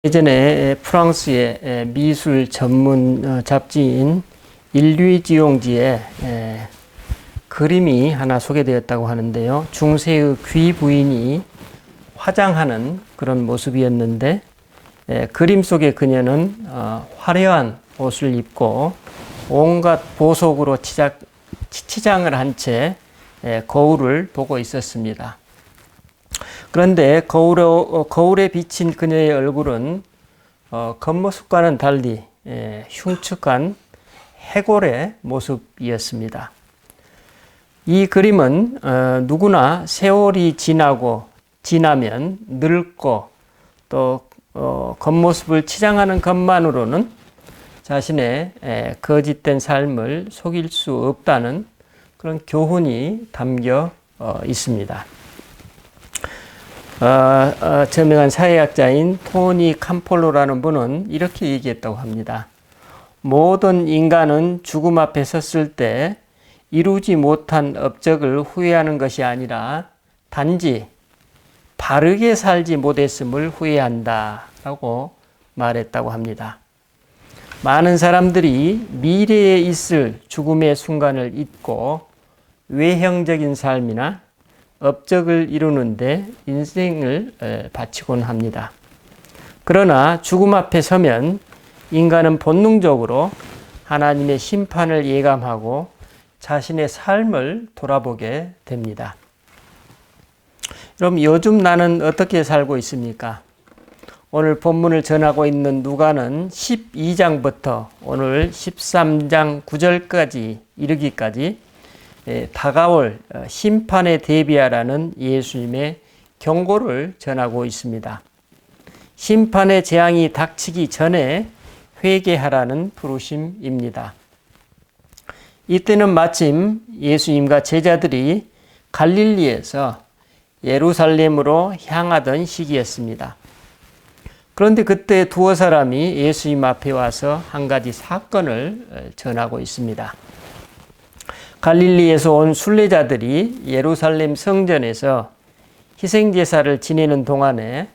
예전에 프랑스의 미술 전문 잡지인 일류지용지에 그림이 하나 소개되었다고 하는데요. 중세의 귀 부인이 화장하는 그런 모습이었는데 그림 속의 그녀는 화려한 옷을 입고 온갖 보석으로 치장을 한 채 거울을 보고 있었습니다. 그런데 거울에 비친 그녀의 얼굴은 겉모습과는 달리 흉측한 해골의 모습이었습니다. 이 그림은 누구나 세월이 지나면 늙고 또 겉모습을 치장하는 것만으로는 자신의 거짓된 삶을 속일 수 없다는 그런 교훈이 담겨 있습니다. 저명한 사회학자인 토니 캄폴로라는 분은 이렇게 얘기했다고 합니다. 모든 인간은 죽음 앞에 섰을 때 이루지 못한 업적을 후회하는 것이 아니라 단지 바르게 살지 못했음을 후회한다 라고 말했다고 합니다. 많은 사람들이 미래에 있을 죽음의 순간을 잊고 외형적인 삶이나 업적을 이루는데 인생을 바치곤 합니다. 그러나 죽음 앞에 서면 인간은 본능적으로 하나님의 심판을 예감하고 자신의 삶을 돌아보게 됩니다. 그럼 요즘 나는 어떻게 살고 있습니까? 오늘 본문을 전하고 있는 누가는 12장부터 오늘 13장 9절까지 이르기까지 다가올 심판에 대비하라는 예수님의 경고를 전하고 있습니다. 심판의 재앙이 닥치기 전에 회개하라는 부르심입니다. 이때는 마침 예수님과 제자들이 갈릴리에서 예루살렘으로 향하던 시기였습니다. 그런데 그때 두어 사람이 예수님 앞에 와서 한 가지 사건을 전하고 있습니다. 갈릴리에서 온 순례자들이 예루살렘 성전에서 희생제사를 지내는 동안에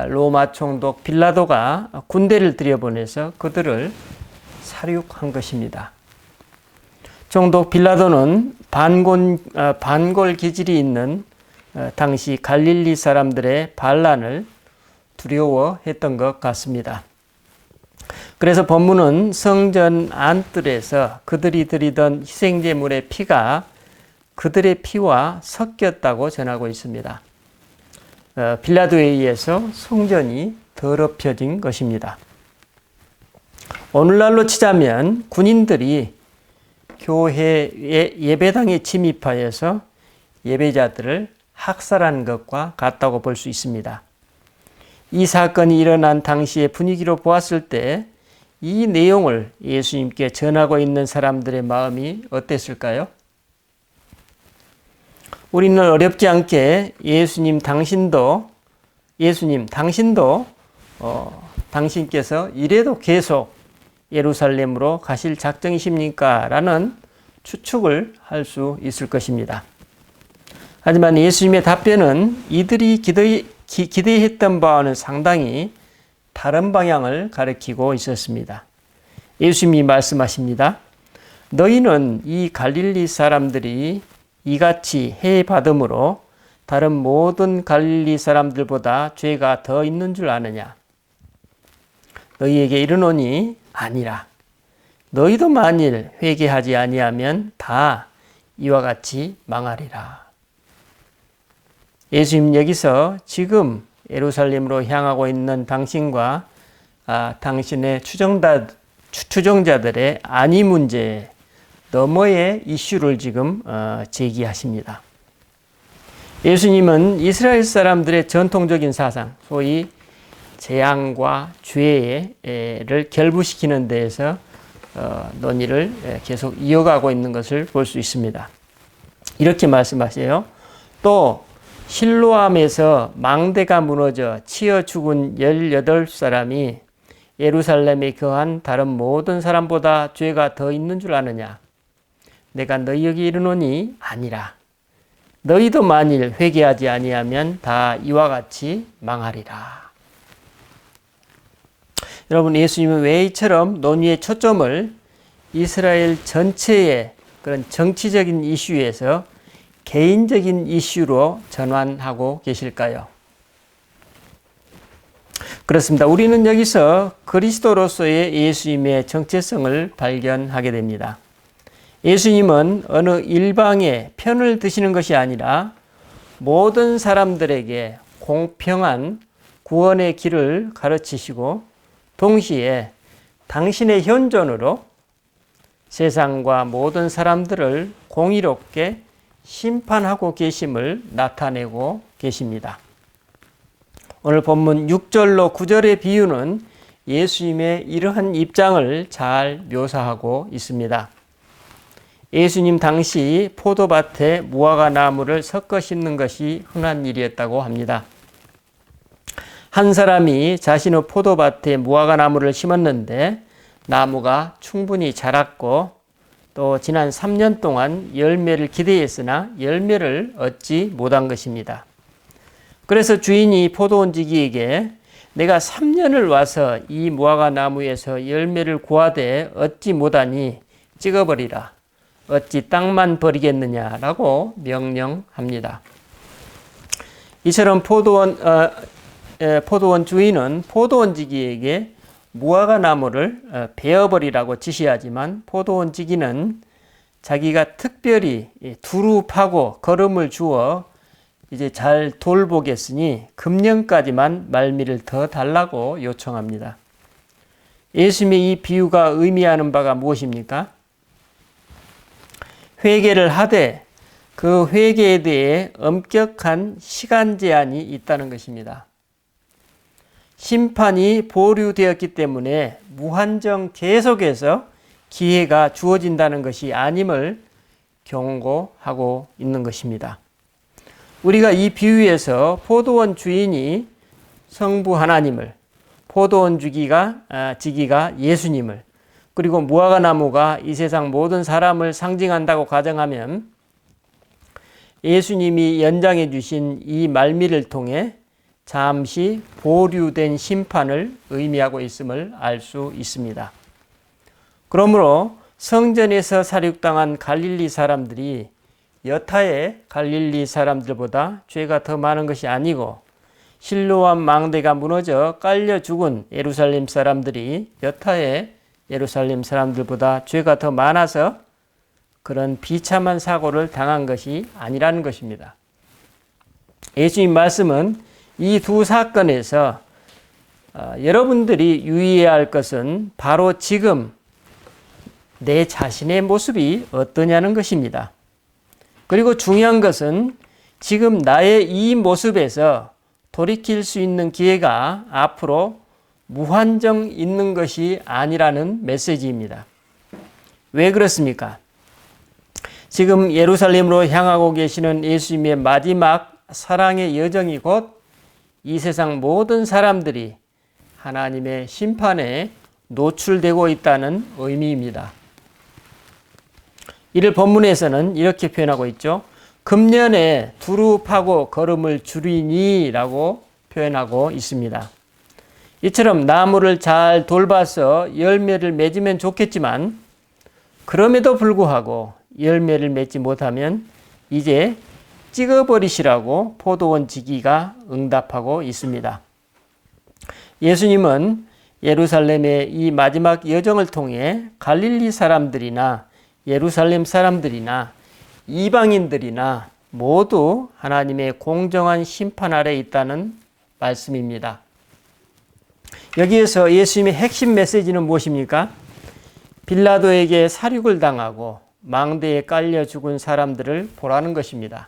로마 총독 빌라도가 군대를 들여보내서 그들을 살육한 것입니다. 총독 빌라도는 반골 기질이 있는 당시 갈릴리 사람들의 반란을 두려워했던 것 같습니다. 그래서 본문은 성전 안뜰에서 그들이 드리던 희생제물의 피가 그들의 피와 섞였다고 전하고 있습니다. 빌라도에 의해서 성전이 더럽혀진 것입니다. 오늘날로 치자면 군인들이 교회의 예배당에 침입하여서 예배자들을 학살한 것과 같다고 볼 수 있습니다. 이 사건이 일어난 당시의 분위기로 보았을 때 이 내용을 예수님께 전하고 있는 사람들의 마음이 어땠을까요? 우리는 어렵지 않게 예수님 당신도 당신께서 이래도 계속 예루살렘으로 가실 작정이십니까? 라는 추측을 할 수 있을 것입니다. 하지만 예수님의 답변은 이들이 기대했던 바와는 상당히 다른 방향을 가리키고 있었습니다. 예수님이 말씀하십니다. 너희는 이 갈릴리 사람들이 이같이 해받음으로 다른 모든 갈릴리 사람들보다 죄가 더 있는 줄 아느냐? 너희에게 이르노니 아니라. 너희도 만일 회개하지 아니하면 다 이와 같이 망하리라. 예수님 여기서 지금 예루살렘으로 향하고 있는 당신과 당신의 추종자들의 안위 문제 너머의 이슈를 지금 제기하십니다. 예수님은 이스라엘 사람들의 전통적인 사상, 소위 재앙과 죄를 결부시키는 데에서 논의를 계속 이어가고 있는 것을 볼 수 있습니다. 이렇게 말씀하세요. 또 실로암에서 망대가 무너져 치여 죽은 18사람이 예루살렘에 거한 다른 모든 사람보다 죄가 더 있는 줄 아느냐? 내가 너희에게 이르노니 아니라. 너희도 만일 회개하지 아니하면 다 이와 같이 망하리라. 여러분, 예수님은 왜 이처럼 논의의 초점을 이스라엘 전체의 그런 정치적인 이슈에서 개인적인 이슈로 전환하고 계실까요? 그렇습니다. 우리는 여기서 그리스도로서의 예수님의 정체성을 발견하게 됩니다. 예수님은 어느 일방의 편을 드시는 것이 아니라 모든 사람들에게 공평한 구원의 길을 가르치시고 동시에 당신의 현존으로 세상과 모든 사람들을 공의롭게 심판하고 계심을 나타내고 계십니다. 오늘 본문 6절로 9절의 비유는 예수님의 이러한 입장을 잘 묘사하고 있습니다. 예수님 당시 포도밭에 무화과 나무를 섞어 심는 것이 흔한 일이었다고 합니다. 한 사람이 자신의 포도밭에 무화과 나무를 심었는데 나무가 충분히 자랐고 또 지난 3년 동안 열매를 기대했으나 열매를 얻지 못한 것입니다. 그래서 주인이 포도원지기에게 내가 3년을 와서 이 무화과 나무에서 열매를 구하되 얻지 못하니 찍어버리라. 어찌 땅만 버리겠느냐라고 명령합니다. 이처럼 포도원 주인은 포도원지기에게 무화과 나무를 베어버리라고 지시하지만 포도원지기는 자기가 특별히 두루 파고 거름을 주어 이제 잘 돌보겠으니 금년까지만 말미를 더 달라고 요청합니다. 예수님의 이 비유가 의미하는 바가 무엇입니까? 회개를 하되 그 회개에 대해 엄격한 시간 제한이 있다는 것입니다. 심판이 보류되었기 때문에 무한정 계속해서 기회가 주어진다는 것이 아님을 경고하고 있는 것입니다. 우리가 이 비유에서 포도원 주인이 성부 하나님을, 포도원 지기가 예수님을, 그리고 무화과 나무가 이 세상 모든 사람을 상징한다고 가정하면 예수님이 연장해 주신 이 말미를 통해 잠시 보류된 심판을 의미하고 있음을 알 수 있습니다. 그러므로 성전에서 살육당한 갈릴리 사람들이 여타의 갈릴리 사람들보다 죄가 더 많은 것이 아니고 실로암 망대가 무너져 깔려 죽은 예루살렘 사람들이 여타의 예루살렘 사람들보다 죄가 더 많아서 그런 비참한 사고를 당한 것이 아니라는 것입니다. 예수님 말씀은 이 두 사건에서 여러분들이 유의해야 할 것은 바로 지금 내 자신의 모습이 어떠냐는 것입니다. 그리고 중요한 것은 지금 나의 이 모습에서 돌이킬 수 있는 기회가 앞으로 무한정 있는 것이 아니라는 메시지입니다. 왜 그렇습니까? 지금 예루살렘으로 향하고 계시는 예수님의 마지막 사랑의 여정이 곧 이 세상 모든 사람들이 하나님의 심판에 노출되고 있다는 의미입니다. 이를 본문에서는 이렇게 표현하고 있죠. 금년에 두루 파고 거름을 줄이니 라고 표현하고 있습니다. 이처럼 나무를 잘 돌봐서 열매를 맺으면 좋겠지만 그럼에도 불구하고 열매를 맺지 못하면 이제 찍어버리시라고 포도원 지기가 응답하고 있습니다. 예수님은 예루살렘의 이 마지막 여정을 통해 갈릴리 사람들이나 예루살렘 사람들이나 이방인들이나 모두 하나님의 공정한 심판 아래 있다는 말씀입니다. 여기에서 예수님의 핵심 메시지는 무엇입니까? 빌라도에게 살육을 당하고 망대에 깔려 죽은 사람들을 보라는 것입니다.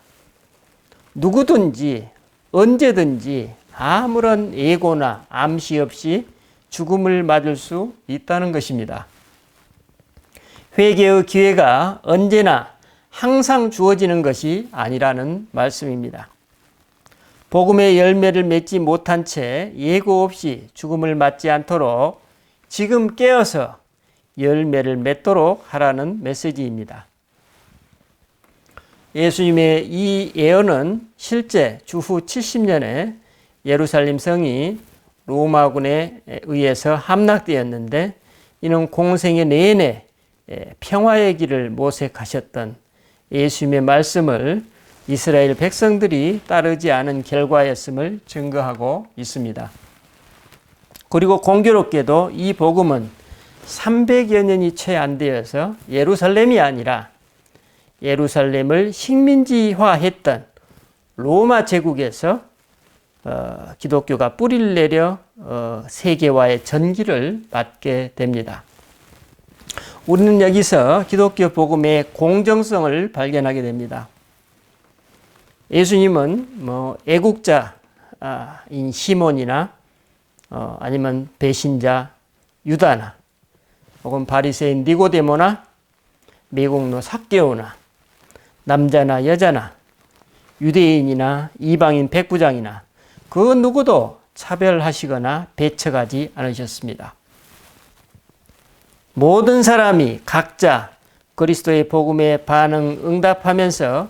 누구든지 언제든지 아무런 예고나 암시 없이 죽음을 맞을 수 있다는 것입니다. 회개의 기회가 언제나 항상 주어지는 것이 아니라는 말씀입니다. 복음의 열매를 맺지 못한 채 예고 없이 죽음을 맞지 않도록 지금 깨어서 열매를 맺도록 하라는 메시지입니다. 예수님의 이 예언은 실제 주후 70년에 예루살렘 성이 로마군에 의해서 함락되었는데 이는 공생의 내내 평화의 길을 모색하셨던 예수님의 말씀을 이스라엘 백성들이 따르지 않은 결과였음을 증거하고 있습니다. 그리고 공교롭게도 이 복음은 300여 년이 채 안 되어서 예루살렘이 아니라 예루살렘을 식민지화했던 로마 제국에서 기독교가 뿌리를 내려 세계화의 전기를 받게 됩니다. 우리는 여기서 기독교 복음의 공정성을 발견하게 됩니다. 예수님은 애국자인 시몬이나 아니면 배신자 유다나 혹은 바리새인 니고데모나 매국노 삭개오나 남자나 여자나 유대인이나 이방인 백부장이나 그 누구도 차별하시거나 배척하지 않으셨습니다. 모든 사람이 각자 그리스도의 복음에 반응 응답하면서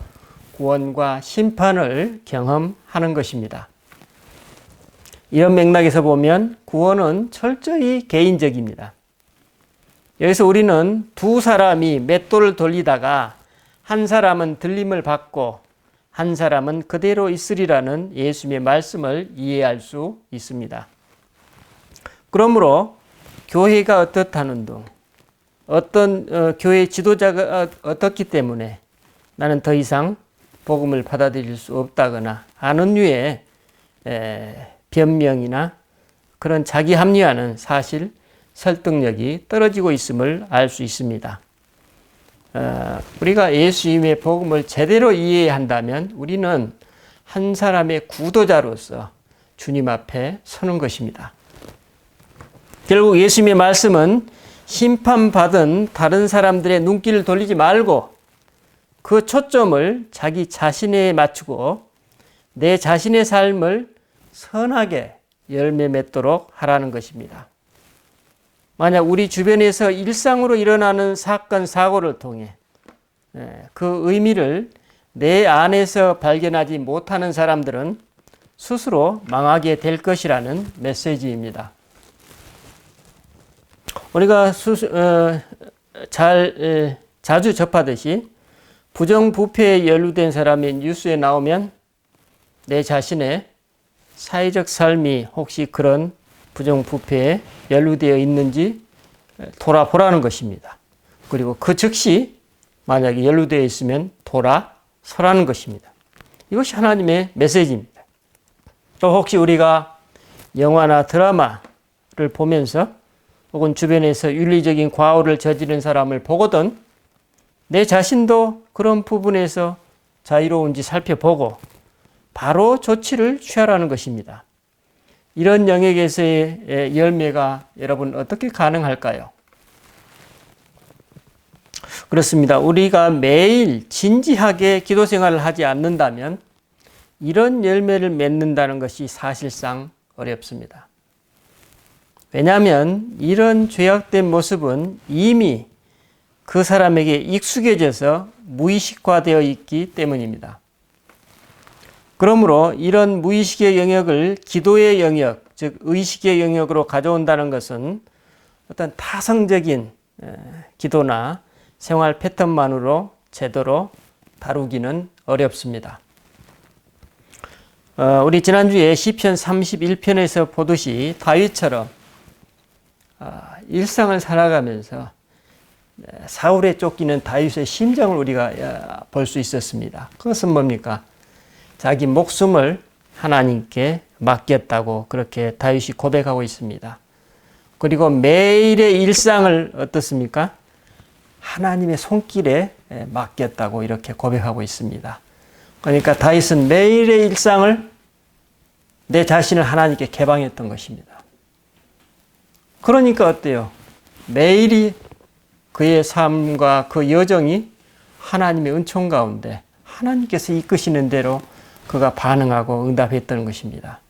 구원과 심판을 경험하는 것입니다. 이런 맥락에서 보면 구원은 철저히 개인적입니다. 여기서 우리는 두 사람이 맷돌을 돌리다가 한 사람은 들림을 받고 한 사람은 그대로 있으리라는 예수님의 말씀을 이해할 수 있습니다. 그러므로 교회가 어떻다는 둥, 어떤 교회 지도자가 어떻기 때문에 나는 더 이상 복음을 받아들일 수 없다거나 하는 류의 변명이나 그런 자기 합리화는 사실 설득력이 떨어지고 있음을 알 수 있습니다. 우리가 예수님의 복음을 제대로 이해한다면 우리는 한 사람의 구도자로서 주님 앞에 서는 것입니다. 결국 예수님의 말씀은 심판받은 다른 사람들의 눈길을 돌리지 말고 그 초점을 자기 자신에 맞추고 내 자신의 삶을 선하게 열매 맺도록 하라는 것입니다. 만약 우리 주변에서 일상으로 일어나는 사건, 사고를 통해 그 의미를 내 안에서 발견하지 못하는 사람들은 스스로 망하게 될 것이라는 메시지입니다. 우리가 자주 접하듯이 부정부패에 연루된 사람이 뉴스에 나오면 내 자신의 사회적 삶이 혹시 그런 부정부패에 연루되어 있는지 돌아보라는 것입니다. 그리고 그 즉시 만약에 연루되어 있으면 돌아서라는 것입니다. 이것이 하나님의 메시지입니다. 또 혹시 우리가 영화나 드라마를 보면서 혹은 주변에서 윤리적인 과오를 저지른 사람을 보거든 내 자신도 그런 부분에서 자유로운지 살펴보고 바로 조치를 취하라는 것입니다. 이런 영역에서의 열매가 여러분 어떻게 가능할까요? 그렇습니다. 우리가 매일 진지하게 기도 생활을 하지 않는다면 이런 열매를 맺는다는 것이 사실상 어렵습니다. 왜냐하면 이런 죄악된 모습은 이미 그 사람에게 익숙해져서 무의식화되어 있기 때문입니다. 그러므로 이런 무의식의 영역을 기도의 영역, 즉 의식의 영역으로 가져온다는 것은 어떤 타성적인 기도나 생활 패턴만으로 제대로 다루기는 어렵습니다. 우리 지난주에 시편 31편에서 보듯이 다윗처럼 일상을 살아가면서 사울에 쫓기는 다윗의 심정을 우리가 볼 수 있었습니다. 그것은 뭡니까? 자기 목숨을 하나님께 맡겼다고 그렇게 다윗이 고백하고 있습니다. 그리고 매일의 일상을 어떻습니까? 하나님의 손길에 맡겼다고 이렇게 고백하고 있습니다. 그러니까 다윗은 매일의 일상을 내 자신을 하나님께 개방했던 것입니다. 그러니까 어때요? 매일이 그의 삶과 그 여정이 하나님의 은총 가운데 하나님께서 이끄시는 대로 그가 반응하고 응답했던 것입니다.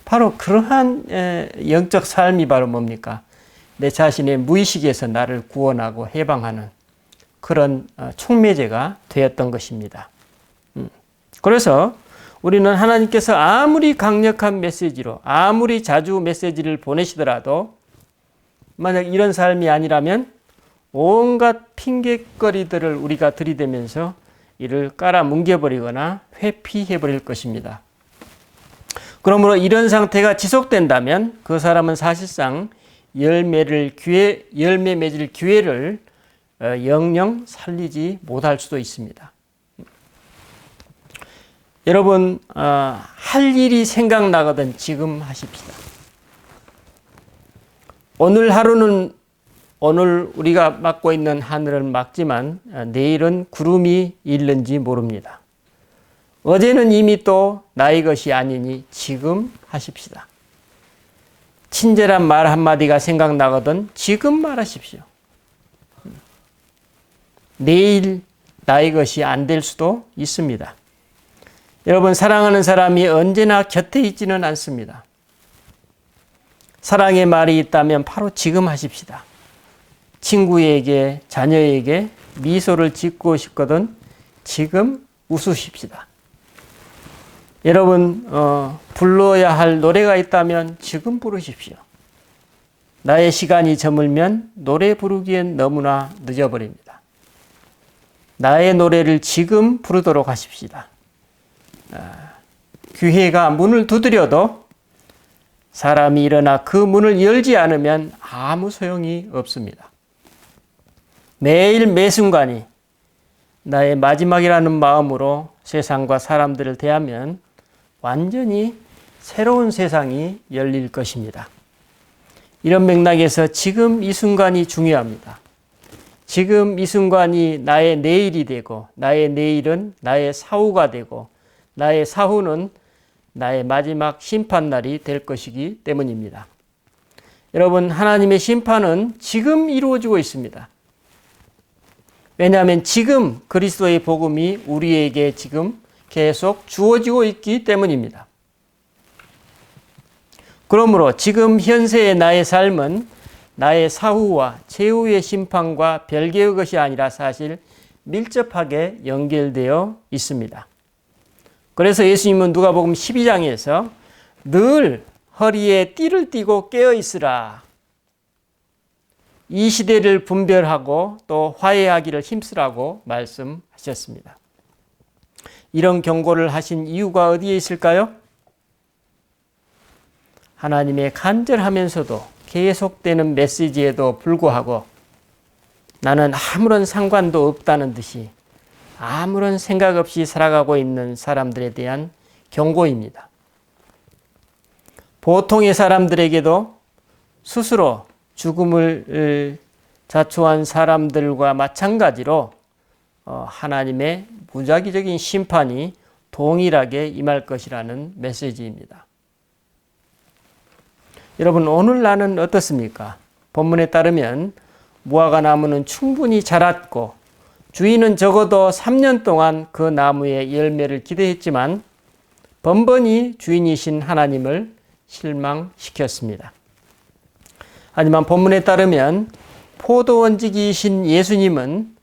바로 그러한 영적 삶이 바로 뭡니까? 내 자신의 무의식에서 나를 구원하고 해방하는 그런 촉매제가 되었던 것입니다. 그래서 우리는 하나님께서 아무리 강력한 메시지로, 아무리 자주 메시지를 보내시더라도 만약 이런 삶이 아니라면 온갖 핑계거리들을 우리가 들이대면서 이를 깔아뭉개버리거나 회피해버릴 것입니다. 그러므로 이런 상태가 지속된다면 그 사람은 사실상 열매 맺을 기회를 영영 살리지 못할 수도 있습니다. 여러분, 할 일이 생각나거든 지금 하십시다. 오늘 하루는 오늘 우리가 맡고 있는 하늘은 맑지만 내일은 구름이 일는지 모릅니다. 어제는 이미 또 나의 것이 아니니 지금 하십시다. 친절한 말 한마디가 생각나거든 지금 말하십시오. 내일 나의 것이 안 될 수도 있습니다. 여러분, 사랑하는 사람이 언제나 곁에 있지는 않습니다. 사랑의 말이 있다면 바로 지금 하십시다. 친구에게, 자녀에게 미소를 짓고 싶거든 지금 웃으십시다. 여러분, 불러야 할 노래가 있다면 지금 부르십시오. 나의 시간이 저물면 노래 부르기엔 너무나 늦어버립니다. 나의 노래를 지금 부르도록 하십시다. 기회가 문을 두드려도 사람이 일어나 그 문을 열지 않으면 아무 소용이 없습니다. 매일 매순간이 나의 마지막이라는 마음으로 세상과 사람들을 대하면 완전히 새로운 세상이 열릴 것입니다. 이런 맥락에서 지금 이 순간이 중요합니다. 지금 이 순간이 나의 내일이 되고 나의 내일은 나의 사후가 되고 나의 사후는 나의 마지막 심판날이 될 것이기 때문입니다. 여러분, 하나님의 심판은 지금 이루어지고 있습니다. 왜냐하면 지금 그리스도의 복음이 우리에게 지금 계속 주어지고 있기 때문입니다. 그러므로 지금 현세의 나의 삶은 나의 사후와 최후의 심판과 별개의 것이 아니라 사실 밀접하게 연결되어 있습니다. 그래서 예수님은 누가복음 12장에서 늘 허리에 띠를 띠고 깨어 있으라. 이 시대를 분별하고 또 화해하기를 힘쓰라고 말씀하셨습니다. 이런 경고를 하신 이유가 어디에 있을까요? 하나님의 간절하면서도 계속되는 메시지에도 불구하고 나는 아무런 상관도 없다는 듯이 아무런 생각 없이 살아가고 있는 사람들에 대한 경고입니다. 보통의 사람들에게도 스스로 죽음을 자초한 사람들과 마찬가지로 하나님의 무작위적인 심판이 동일하게 임할 것이라는 메시지입니다. 여러분, 오늘 나는 어떻습니까? 본문에 따르면 무화과 나무는 충분히 자랐고 주인은 적어도 3년 동안 그 나무의 열매를 기대했지만 번번이 주인이신 하나님을 실망시켰습니다. 하지만 본문에 따르면 포도원지기이신 예수님은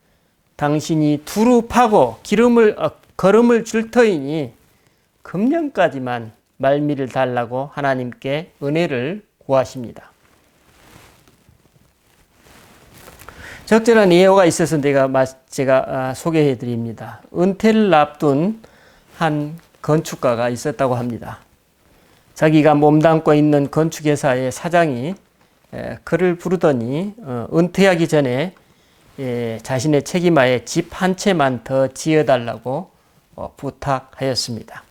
당신이 두루 파고 거름을 줄 터이니 금년까지만 말미를 달라고 하나님께 은혜를 구하십니다. 적절한 예화가 있어서 제가 소개해 드립니다. 은퇴를 앞둔 한 건축가가 있었다고 합니다. 자기가 몸담고 있는 건축회사의 사장이 그를 부르더니 은퇴하기 전에 자신의 책임하에 집 한 채만 더 지어달라고 부탁하였습니다.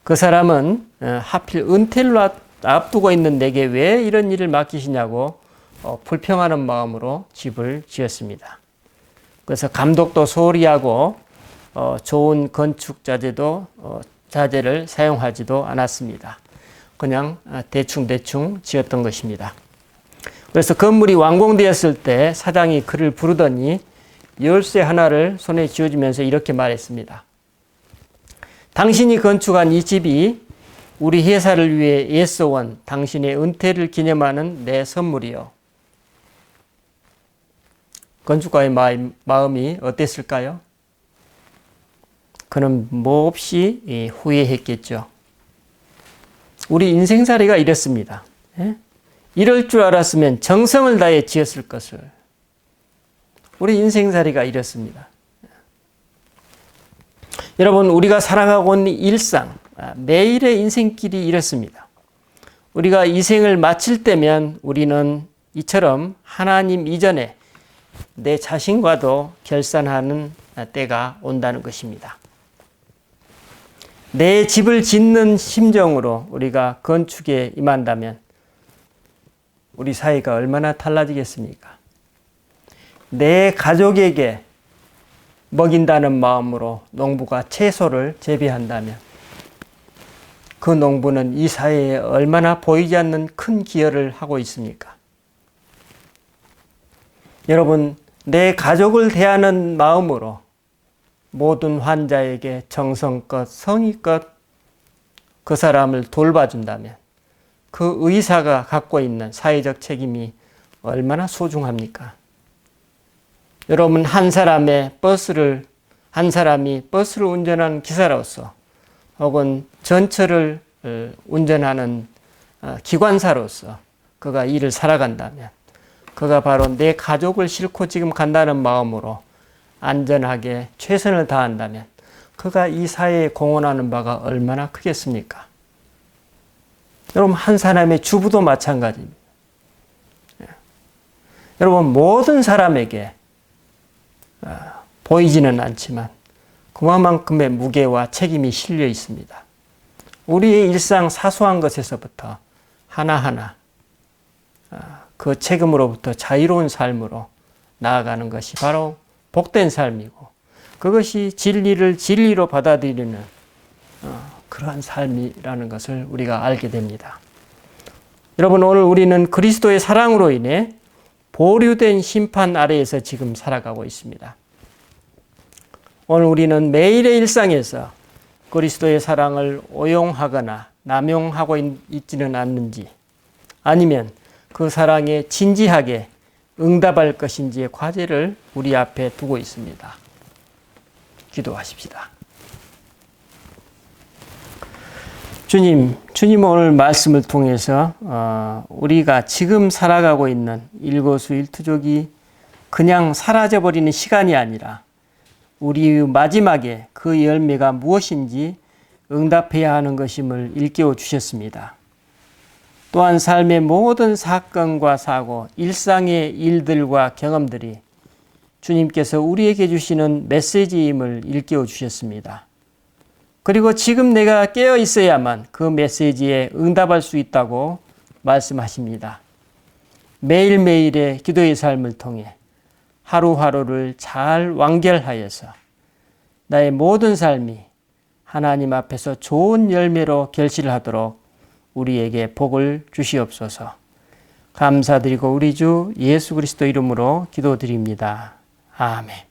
그 사람은 하필 은퇴를 앞두고 있는 내게 왜 이런 일을 맡기시냐고 불평하는 마음으로 집을 지었습니다. 그래서 감독도 소홀히 하고 좋은 건축 자재를 사용하지도 않았습니다. 그냥 대충 지었던 것입니다. 그래서 건물이 완공되었을 때 사장이 그를 부르더니 열쇠 하나를 손에 쥐어주면서 이렇게 말했습니다. 당신이 건축한 이 집이 우리 회사를 위해 애써온 당신의 은퇴를 기념하는 내 선물이요. 건축가의 마음이 어땠을까요? 그는 몹시 후회했겠죠. 우리 인생살이가 이렇습니다. 이럴 줄 알았으면 정성을 다해 지었을 것을. 우리 인생살이가 이렇습니다. 여러분, 우리가 살아가고 있는 일상, 매일의 인생길이 이렇습니다. 우리가 이 생을 마칠 때면 우리는 이처럼 하나님 이전에 내 자신과도 결산하는 때가 온다는 것입니다. 내 집을 짓는 심정으로 우리가 건축에 임한다면 우리 사회가 얼마나 달라지겠습니까? 내 가족에게 먹인다는 마음으로 농부가 채소를 재배한다면 그 농부는 이 사회에 얼마나 보이지 않는 큰 기여를 하고 있습니까? 여러분, 내 가족을 대하는 마음으로 모든 환자에게 정성껏 성의껏 그 사람을 돌봐준다면 그 의사가 갖고 있는 사회적 책임이 얼마나 소중합니까? 여러분, 한 사람이 버스를 운전하는 기사로서 혹은 전철을 운전하는 기관사로서 그가 일을 살아간다면 그가 바로 내 가족을 싣고 지금 간다는 마음으로 안전하게 최선을 다한다면 그가 이 사회에 공헌하는 바가 얼마나 크겠습니까? 여러분, 한 사람의 주부도 마찬가지입니다. 여러분, 모든 사람에게 보이지는 않지만 그만큼의 무게와 책임이 실려 있습니다. 우리의 일상 사소한 것에서부터 하나하나 그 책임으로부터 자유로운 삶으로 나아가는 것이 바로 복된 삶이고 그것이 진리를 진리로 받아들이는 그러한 삶이라는 것을 우리가 알게 됩니다. 여러분, 오늘 우리는 그리스도의 사랑으로 인해 보류된 심판 아래에서 지금 살아가고 있습니다. 오늘 우리는 매일의 일상에서 그리스도의 사랑을 오용하거나 남용하고 있지는 않는지 아니면 그 사랑에 진지하게 응답할 것인지의 과제를 우리 앞에 두고 있습니다. 기도하십시다. 주님 오늘 말씀을 통해서 우리가 지금 살아가고 있는 일거수일투족이 그냥 사라져버리는 시간이 아니라 우리 마지막에 그 열매가 무엇인지 응답해야 하는 것임을 일깨워 주셨습니다. 또한 삶의 모든 사건과 사고, 일상의 일들과 경험들이 주님께서 우리에게 주시는 메시지임을 일깨워 주셨습니다. 그리고 지금 내가 깨어 있어야만 그 메시지에 응답할 수 있다고 말씀하십니다. 매일매일의 기도의 삶을 통해 하루하루를 잘 완결하여서 나의 모든 삶이 하나님 앞에서 좋은 열매로 결실하도록 우리에게 복을 주시옵소서. 감사드리고 우리 주 예수 그리스도 이름으로 기도드립니다. 아멘.